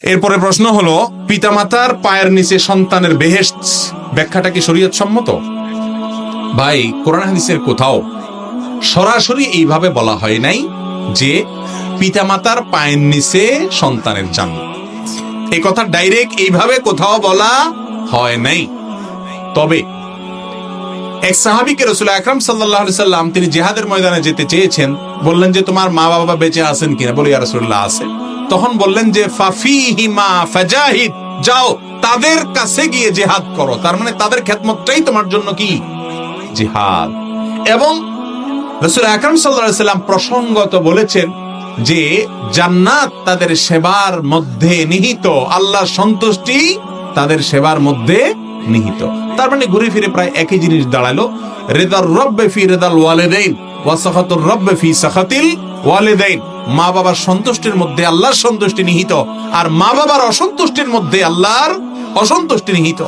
এরপরে প্রশ্ন হলো, পিতামাতার পায়ের নিচে সন্তানের বেহেশত, ব্যাখ্যাটা কি শরীয়ত সম্মত? ভাই, কোরআন হাদিসের কোথাও সরাসরি এইভাবে বলা হয় নাই যে পিতামাতার পায়ের নিচে সন্তানের জান্নাত। এই কথা ডাইরেক্ট এইভাবে কোথাও বলা হয় নাই। তবে এক সাহাবীকে রাসূল আকরাম সাল্লাল্লাহু আলাইহি সাল্লাম তিনি জিহাদের ময়দানে যেতে চেয়েছেন, বললেন যে তোমার মা বাবা বেঁচে আছেন কিনা? বলে ইয়া রাসূলুল্লাহ আছে। তখন বললেন যে ফাফিহিমা ফাজাহিদ, যাও তাদের কাছে গিয়ে জিহাদ করো। তার মানে তাদের খেদমতটাই তোমার জন্য কি? জিহাদ। এবং রাসূল আকরাম সাল্লাল্লাহু আলাইহি সাল্লাম প্রসঙ্গত বলেছেন যে জান্নাত তাদের সেবার মধ্যে নিহিত, আল্লাহর সন্তুষ্টি তাদের সেবার মধ্যে নিহিত। তার মানে ঘুরে ফিরে প্রায় একই জিনিস দাঁড়ালো, রিদার রব্বে ফি রিদাল ওয়ালিদাইন ওয়া সাখাতুর রব্বে ফি সাখাতিল ওয়ালিদাইন। মা বাবার সন্তুষ্টির মধ্যে আল্লাহর সন্তুষ্টি নিহিত, আর মা বাবার অসন্তুষ্টির মধ্যে আল্লাহর অসন্তুষ্টি নিহিত।